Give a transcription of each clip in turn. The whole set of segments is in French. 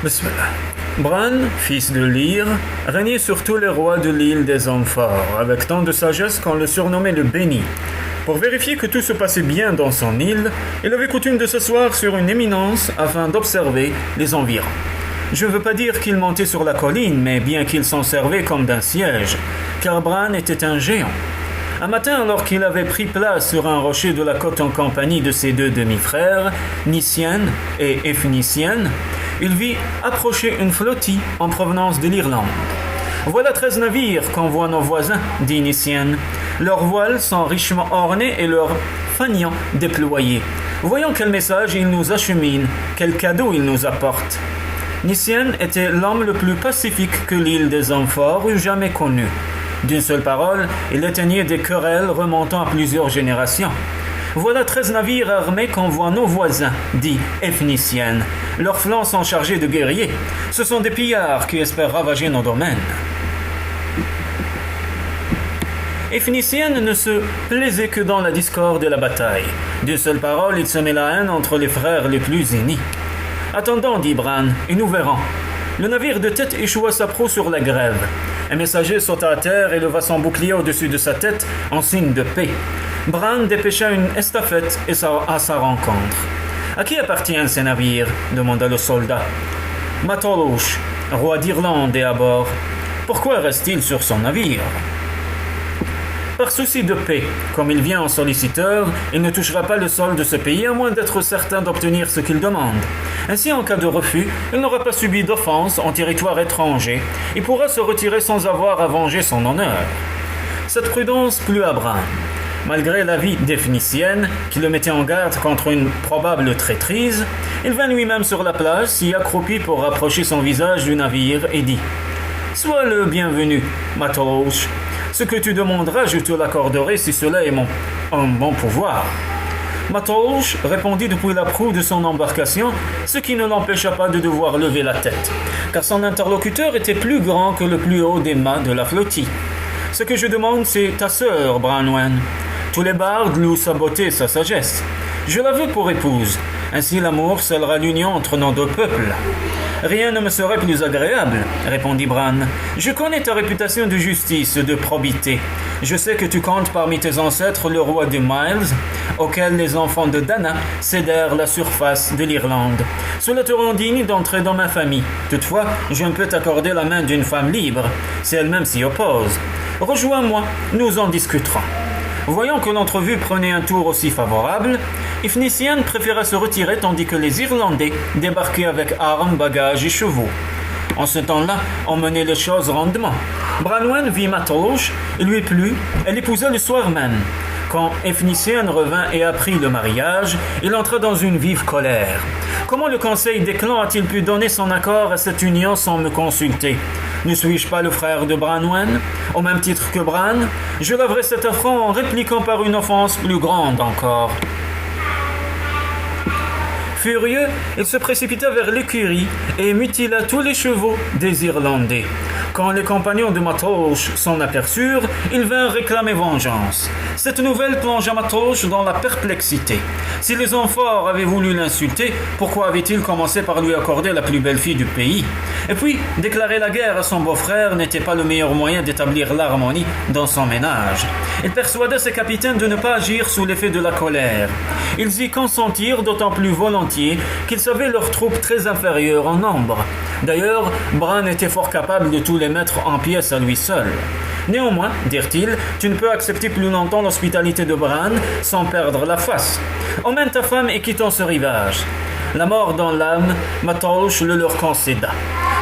Bismillah. Bran, fils de Lyr, régnait sur tous les rois de l'île des hommes forts, avec tant de sagesse qu'on le surnommait le Béni. Pour vérifier que tout se passait bien dans son île, il avait coutume de s'asseoir sur une éminence afin d'observer les environs. Je ne veux pas dire qu'il montait sur la colline, mais bien qu'il s'en servait comme d'un siège, car Bran était un géant. Un matin, alors qu'il avait pris place sur un rocher de la côte en compagnie de ses deux demi-frères, Nicienne et Ephnisien, il vit approcher une flottille en provenance de l'Irlande. « Voilà 13 navires qu'envoient nos voisins, dit Nicienne. Leurs voiles sont richement ornées et leurs fanions déployés. Voyons quel message ils nous acheminent, quel cadeau ils nous apportent. » Nicienne était l'homme le plus pacifique que l'île des hommes forts eût jamais connu. D'une seule parole, il éteignait des querelles remontant à plusieurs générations. « Voilà 13 navires armés qu'envoient nos voisins, dit Ephnisien. Leurs flancs sont chargés de guerriers. Ce sont des pillards qui espèrent ravager nos domaines. » Ephnisien ne se plaisait que dans la discorde et la bataille. D'une seule parole, il semait la haine entre les frères les plus unis. « Attendons, dit Bran, et nous verrons. » Le navire de tête échoua sa proue sur la grève. Un messager sauta à terre et leva son bouclier au-dessus de sa tête en signe de paix. Bran dépêcha une estafette à sa rencontre. « À qui appartiennent ces navires ?» demanda le soldat. « Matholwch, roi d'Irlande, est à bord. Pourquoi reste-t-il sur son navire ?» Par souci de paix, comme il vient en solliciteur, il ne touchera pas le sol de ce pays à moins d'être certain d'obtenir ce qu'il demande. Ainsi, en cas de refus, il n'aura pas subi d'offense en territoire étranger et pourra se retirer sans avoir à venger son honneur. Cette prudence plut à Bran. Malgré l'avis d'Ephnisien, qui le mettait en garde contre une probable traîtrise, il vint lui-même sur la plage, s'y accroupit pour rapprocher son visage du navire et dit « Sois le bienvenu, Matholwch. Ce que tu demanderas, je te l'accorderai si cela est en mon pouvoir. » Matholwch répondit depuis la proue de son embarcation, ce qui ne l'empêcha pas de devoir lever la tête, car son interlocuteur était plus grand que le plus haut des mâts de la flottille. « Ce que je demande, c'est ta sœur, Branwen. Tous les bardes louent sa beauté et sa sagesse. Je la veux pour épouse. Ainsi l'amour scellera l'union entre nos deux peuples. » « Rien ne me serait plus agréable, répondit Bran. Je connais ta réputation de justice, de probité. Je sais que tu comptes parmi tes ancêtres le roi de Miles, auquel les enfants de Dana cédèrent la surface de l'Irlande. Cela te rend digne d'entrer dans ma famille. Toutefois, je ne peux t'accorder la main d'une femme libre, si elle-même s'y oppose. Rejoins-moi, nous en discuterons. Voyant que l'entrevue prenait un tour aussi favorable, Ephnisien préféra se retirer tandis que les Irlandais débarquaient avec armes, bagages et chevaux. En ce temps-là, on menait les choses rondement. Branwen vit Matholwch, il lui plut, elle l'épousa le soir même. Quand Ephnisien revint et apprit le mariage, il entra dans une vive colère. Comment le conseil des clans a-t-il pu donner son accord à cette union sans me consulter ? Ne suis-je pas le frère de Branwen, au même titre que Bran ? Je laverai cet affront en répliquant par une offense plus grande encore. Furieux, il se précipita vers l'écurie et mutila tous les chevaux des Irlandais. Quand les compagnons de Matholwch s'en aperçurent, ils vinrent réclamer vengeance. Cette nouvelle plongea Matholwch dans la perplexité. Si les hommes forts avaient voulu l'insulter, pourquoi avait-il commencé par lui accorder la plus belle fille du pays ? Et puis, déclarer la guerre à son beau-frère n'était pas le meilleur moyen d'établir l'harmonie dans son ménage. Il persuada ses capitaines de ne pas agir sous l'effet de la colère. Ils y consentirent d'autant plus volontiers qu'ils savaient leurs troupes très inférieures en nombre. D'ailleurs, Bran était fort capable de tous les mettre en pièces à lui seul. Néanmoins, dirent-ils, tu ne peux accepter plus longtemps l'hospitalité de Bran sans perdre la face. Emmène ta femme et quittons ce rivage. La mort dans l'âme, Matholwch le leur concéda.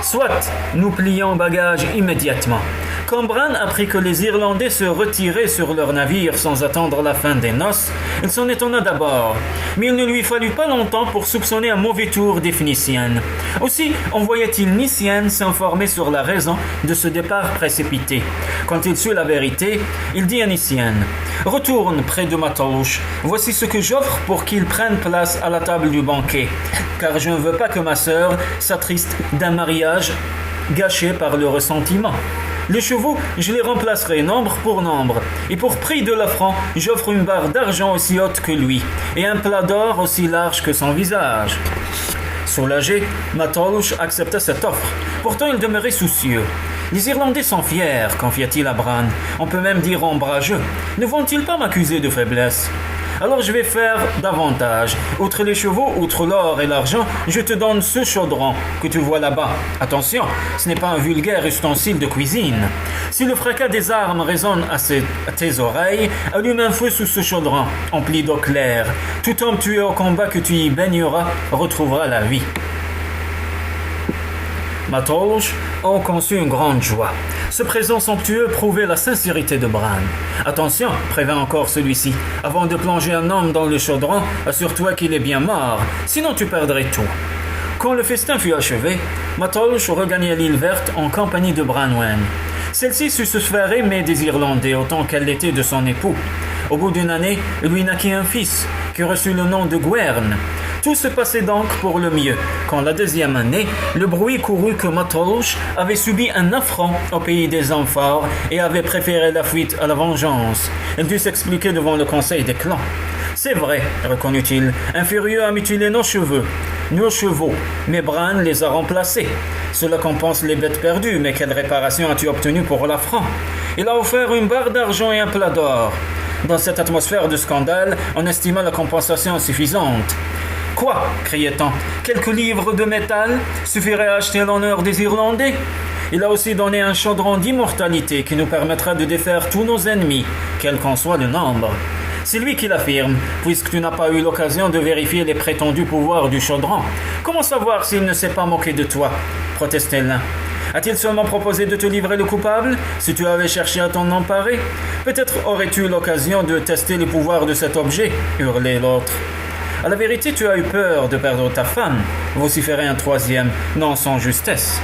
Soit, nous plions bagages immédiatement. Quand Bran apprit que les Irlandais se retiraient sur leur navire sans attendre la fin des noces, il s'en étonna d'abord, mais il ne lui fallut pas longtemps pour soupçonner un mauvais tour d'Ephnisien. Aussi envoyait-il Nicienne s'informer sur la raison de ce départ précipité. Quand il sut la vérité, il dit à Nicienne « Retourne près de Matholwch, voici ce que j'offre pour qu'il prenne place à la table du banquet, car je ne veux pas que ma sœur s'attriste d'un mariage gâché par le ressentiment. » Les chevaux, je les remplacerai nombre pour nombre, et pour prix de l'affront, j'offre une barre d'argent aussi haute que lui, et un plat d'or aussi large que son visage. Soulagé, Matholwch accepta cette offre. Pourtant, il demeurait soucieux. Les Irlandais sont fiers, confia-t-il à Bran. On peut même dire ombrageux. Ne vont-ils pas m'accuser de faiblesse? Alors je vais faire davantage. Outre les chevaux, outre l'or et l'argent, je te donne ce chaudron que tu vois là-bas. Attention, ce n'est pas un vulgaire ustensile de cuisine. Si le fracas des armes résonne à tes oreilles, allume un feu sous ce chaudron, empli d'eau claire. Tout homme tué au combat que tu y baigneras retrouvera la vie. Matholwch en conçut une grande joie. Ce présent somptueux prouvait la sincérité de Bran. « Attention, prévint encore celui-ci, avant de plonger un homme dans le chaudron, assure-toi qu'il est bien mort, sinon tu perdrais tout. » Quand le festin fut achevé, Matholwch regagna l'île verte en compagnie de Branwen. Celle-ci sut se faire aimer des Irlandais autant qu'elle l'était de son époux. Au bout d'une année, il lui naquit un fils, qui reçut le nom de Gwern. Tout se passait donc pour le mieux, quand la deuxième année, le bruit courut que Matholwch avait subi un affront au pays des hommes forts et avait préféré la fuite à la vengeance. Il dut s'expliquer devant le conseil des clans. « C'est vrai, reconnut-il, un furieux a mutilé nos chevaux, mais Bran les a remplacés. Cela compense les bêtes perdues, mais quelle réparation as-tu obtenue pour l'affront? Il a offert une barre d'argent et un plat d'or. » Dans cette atmosphère de scandale, on estima la compensation insuffisante. « Quoi » criait-on, « quelques livres de métal suffiraient à acheter l'honneur des Irlandais? Il a aussi donné un chaudron d'immortalité qui nous permettra de défaire tous nos ennemis, quel qu'en soit le nombre. C'est lui qui l'affirme, puisque tu n'as pas eu l'occasion de vérifier les prétendus pouvoirs du chaudron. Comment savoir s'il ne s'est pas moqué de toi ?» protestait l'un. « A-t-il seulement proposé de te livrer le coupable, si tu avais cherché à t'en emparer? Peut-être aurais-tu eu l'occasion de tester les pouvoirs de cet objet » hurlait l'autre. « À la vérité, tu as eu peur de perdre ta femme » vociférait un troisième, non sans justesse.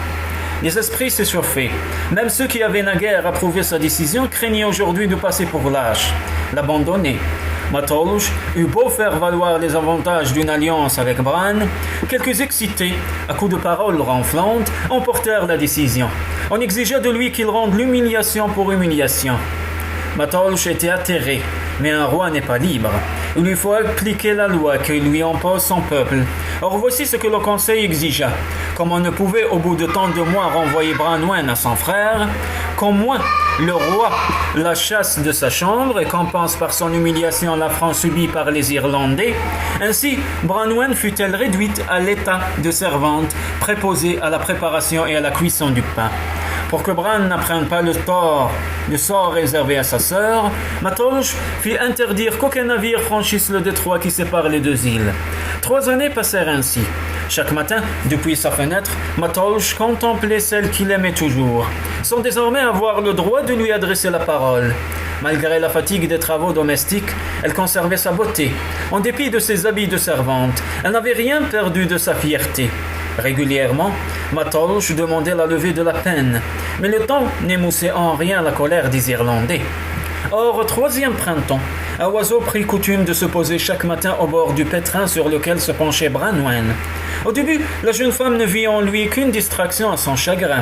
Les esprits s'échauffaient. Même ceux qui avaient naguère approuvé sa décision craignaient aujourd'hui de passer pour lâche, l'abandonner. Matholwch eut beau faire valoir les avantages d'une alliance avec Bran, quelques excités, à coups de paroles ronflantes, emportèrent la décision. On exigea de lui qu'il rende l'humiliation pour humiliation. Matholwch était atterré, mais un roi n'est pas libre. Il lui faut appliquer la loi que lui impose son peuple. Or voici ce que le conseil exigea. Comme on ne pouvait au bout de tant de mois renvoyer Branwen à son frère, qu'au moins le roi la chasse de sa chambre et compense par son humiliation l'affront subi par les Irlandais, ainsi Branwen fut-elle réduite à l'état de servante préposée à la préparation et à la cuisson du pain. Pour que Bran n'apprenne pas le sort réservé à sa sœur, Matholwch fit interdire qu'aucun navire franchisse le détroit qui sépare les deux îles. 3 années passèrent ainsi. Chaque matin, depuis sa fenêtre, Matholwch contemplait celle qu'il aimait toujours, sans désormais avoir le droit de lui adresser la parole. Malgré la fatigue des travaux domestiques, elle conservait sa beauté. En dépit de ses habits de servante, elle n'avait rien perdu de sa fierté. Régulièrement, Matholwch demandait la levée de la peine, mais le temps n'émoussait en rien la colère des Irlandais. Or, au 3e printemps, un oiseau prit coutume de se poser chaque matin au bord du pétrin sur lequel se penchait Branwen. Au début, la jeune femme ne vit en lui qu'une distraction à son chagrin.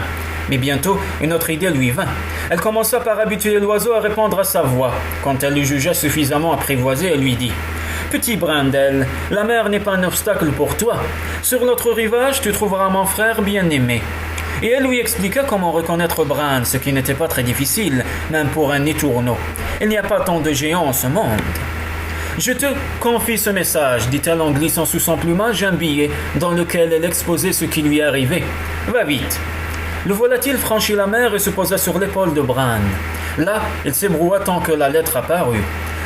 Mais bientôt, une autre idée lui vint. Elle commença par habituer l'oiseau à répondre à sa voix. Quand elle le jugea suffisamment apprivoisé, elle lui dit « Petit brin d'aile, la mer n'est pas un obstacle pour toi. Sur l'autre rivage, tu trouveras mon frère bien-aimé. » Et elle lui expliqua comment reconnaître Bran, ce qui n'était pas très difficile, même pour un étourneau. Il n'y a pas tant de géants en ce monde. « Je te confie ce message, dit-elle en glissant sous son plumage un billet dans lequel elle exposait ce qui lui arrivait. Va vite. » Le volatile franchit la mer et se posa sur l'épaule de Bran. Là, il s'ébroua tant que la lettre apparut.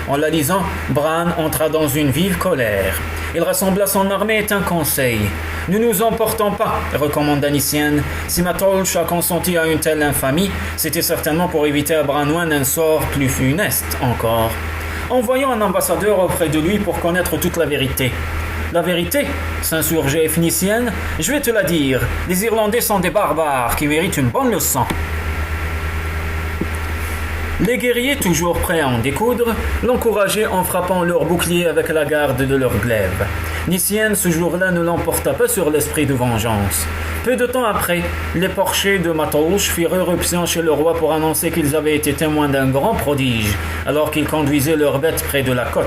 En la lisant, Bran entra dans une vive colère. Il rassembla son armée et tint conseil. « Ne nous emportons pas, recommanda Nicienne. Si Matholwch a consenti à une telle infamie, c'était certainement pour éviter à Branwen un sort plus funeste encore. Envoyons un ambassadeur auprès de lui pour connaître toute la vérité. » « La vérité, s'insurgeait Phénicienne, je vais te la dire. Les Irlandais sont des barbares qui méritent une bonne leçon. » Les guerriers, toujours prêts à en découdre, l'encourageaient en frappant leurs boucliers avec la garde de leurs glaives. Nicienne, ce jour-là, ne l'emporta pas sur l'esprit de vengeance. Peu de temps après, les porchers de Matholwch firent éruption chez le roi pour annoncer qu'ils avaient été témoins d'un grand prodige, alors qu'ils conduisaient leurs bêtes près de la côte.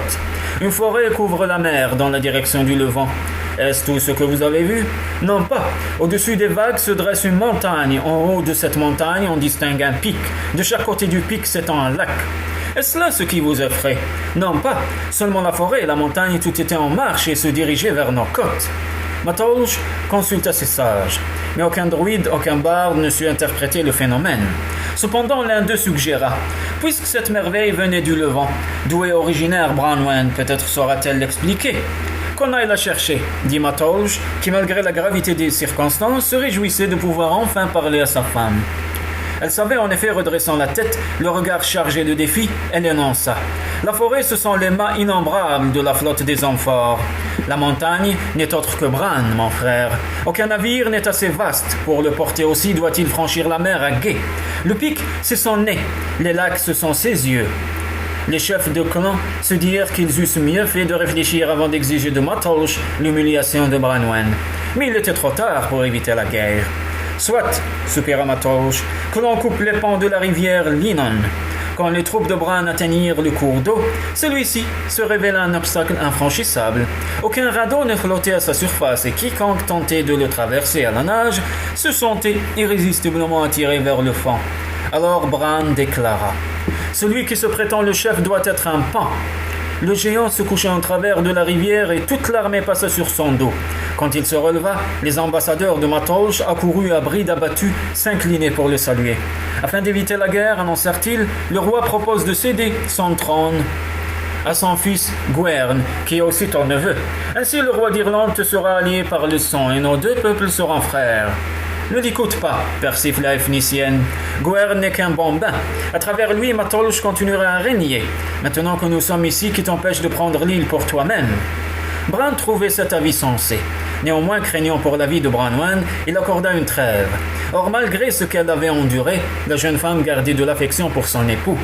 Une forêt couvre la mer dans la direction du Levant. Est-ce tout ce que vous avez vu? Non pas. Au-dessus des vagues se dresse une montagne. En haut de cette montagne, on distingue un pic. De chaque côté du pic s'étend un lac. Est-ce là ce qui vous effraie? Non pas. Seulement la forêt et la montagne tout étaient en marche et se dirigeaient vers nos côtes. Matholwch consulta ses sages, mais aucun druide, aucun barde ne sut interpréter le phénomène. Cependant, l'un d'eux suggéra, puisque cette merveille venait du Levant, d'où est originaire Branwen, peut-être saura-t-elle l'expliquer. Qu'on aille la chercher, dit Matholwch, qui malgré la gravité des circonstances se réjouissait de pouvoir enfin parler à sa femme. Elle savait en effet, redressant la tête, le regard chargé de défi, elle énonça. La forêt, ce sont les mâts innombrables de la flotte des hommes forts. La montagne n'est autre que Bran, mon frère. Aucun navire n'est assez vaste. Pour le porter aussi, doit-il franchir la mer à gué. Le pic, c'est son nez. Les lacs, ce sont ses yeux. Les chefs de clan se dirent qu'ils eussent mieux fait de réfléchir avant d'exiger de Matholwch l'humiliation de Branwen. Mais il était trop tard pour éviter la guerre. Soit, soupira Matholwch, que l'on coupe les pans de la rivière Linon. Quand les troupes de Bran atteignirent le cours d'eau, celui-ci se révéla un obstacle infranchissable. Aucun radeau ne flottait à sa surface et quiconque tentait de le traverser à la nage se sentait irrésistiblement attiré vers le fond. Alors Bran déclara « Celui qui se prétend le chef doit être un pan. » Le géant se coucha en travers de la rivière et toute l'armée passa sur son dos. Quand il se releva, les ambassadeurs de Matholwch accourus à bride abattue s'inclinaient pour le saluer. Afin d'éviter la guerre, annoncèrent-ils, le roi propose de céder son trône à son fils Gwern, qui est aussi ton neveu. Ainsi le roi d'Irlande te sera allié par le sang et nos deux peuples seront frères. Ne l'écoute pas, persifla Efnicienne. Gwern n'est qu'un bambin. À travers lui, Matholwch continuera à régner. Maintenant que nous sommes ici, qui t'empêche de prendre l'île pour toi-même? Bran trouvait cet avis sensé. Néanmoins, craignant pour la vie de Branwen, il accorda une trêve. Or, malgré ce qu'elle avait enduré, la jeune femme gardait de l'affection pour son époux.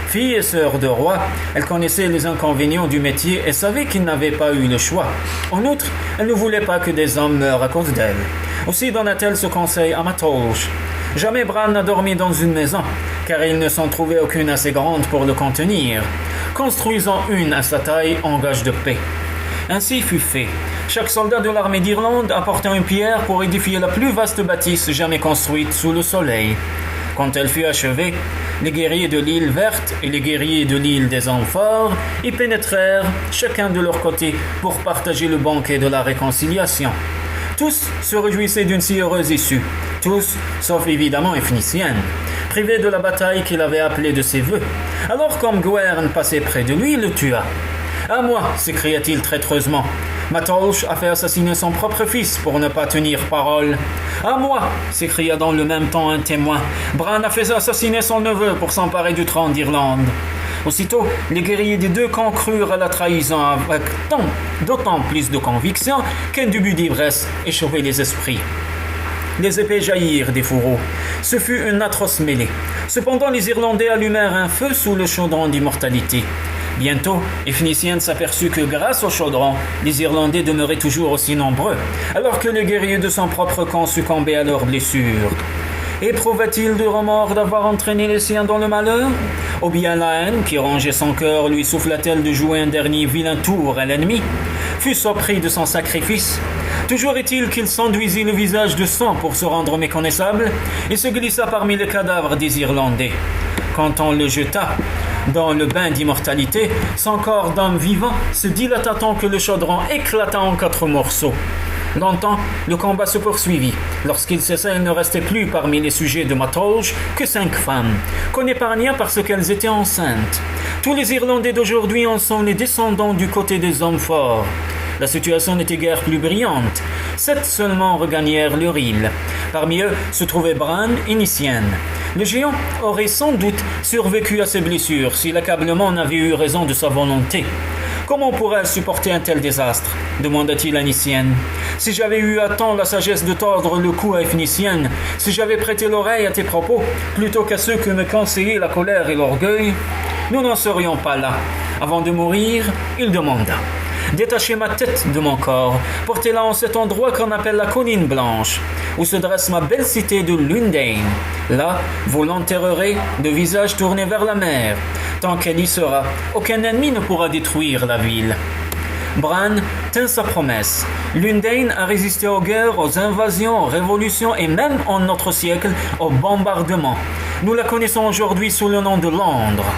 Fille et sœur de roi, elle connaissait les inconvénients du métier et savait qu'il n'avait pas eu le choix. En outre, elle ne voulait pas que des hommes meurent à cause d'elle. Aussi donna-t-elle ce conseil à Matholwch. Jamais Bran n'a dormi dans une maison, car il ne s'en trouvait aucune assez grande pour le contenir. Construisant une à sa taille en gage de paix. Ainsi fut fait. Chaque soldat de l'armée d'Irlande apporta une pierre pour édifier la plus vaste bâtisse jamais construite sous le soleil. Quand elle fut achevée, les guerriers de l'île verte et les guerriers de l'île des hommes forts y pénétrèrent, chacun de leur côté, pour partager le banquet de la réconciliation. Tous se réjouissaient d'une si heureuse issue. Tous, sauf évidemment Efnicienne, privé de la bataille qu'il avait appelée de ses voeux. Alors, comme Gwern passait près de lui, il le tua. « À moi !» s'écria-t-il traîtreusement. Matholwch a fait assassiner son propre fils pour ne pas tenir parole. « À moi !» s'écria dans le même temps un témoin. Bran a fait assassiner son neveu pour s'emparer du trône d'Irlande. Aussitôt, les guerriers des deux camps crurent à la trahison avec d'autant plus de conviction qu'un début d'ivresse échauffait les esprits. Les épées jaillirent des fourreaux. Ce fut une atroce mêlée. Cependant, les Irlandais allumèrent un feu sous le chaudron d'immortalité. Bientôt, Efnicienne s'aperçut que grâce au chaudron, les Irlandais demeuraient toujours aussi nombreux, alors que les guerriers de son propre camp succombaient à leurs blessures. Éprouva-t-il de remords d'avoir entraîné les siens dans le malheur? Ou bien la haine qui rongeait son cœur lui souffla-t-elle de jouer un dernier vilain tour à l'ennemi? Fut-ce au prix de son sacrifice? Toujours est-il qu'il s'enduisit le visage de sang pour se rendre méconnaissable et se glissa parmi les cadavres des Irlandais. Quand on le jeta dans le bain d'immortalité, son corps d'homme vivant se dilata tant que le chaudron éclata en 4 morceaux. Longtemps, le combat se poursuivit. Lorsqu'il cessa, il ne restait plus parmi les sujets de Matholwch que 5 femmes, qu'on épargna parce qu'elles étaient enceintes. Tous les Irlandais d'aujourd'hui en sont les descendants du côté des hommes forts. La situation n'était guère plus brillante. 7 seulement regagnèrent leur île. Parmi eux se trouvaient Bran et Nicienne. Le géant aurait sans doute survécu à ses blessures si l'accablement n'avait eu raison de sa volonté. Comment pourrais-je supporter un tel désastre? Demanda-t-il à Nicienne. Si j'avais eu à temps la sagesse de tordre le cou à Efnicienne, si j'avais prêté l'oreille à tes propos, plutôt qu'à ceux que me conseillaient la colère et l'orgueil, nous n'en serions pas là. Avant de mourir, il demanda. Détachez ma tête de mon corps, portez-la en cet endroit qu'on appelle la colline blanche, où se dresse ma belle cité de Lundain. Là, vous l'enterrerez, de visage tourné vers la mer. Tant qu'elle y sera, aucun ennemi ne pourra détruire la ville. Bran tint sa promesse. Lundain a résisté aux guerres, aux invasions, aux révolutions et même en notre siècle aux bombardements. Nous la connaissons aujourd'hui sous le nom de Londres.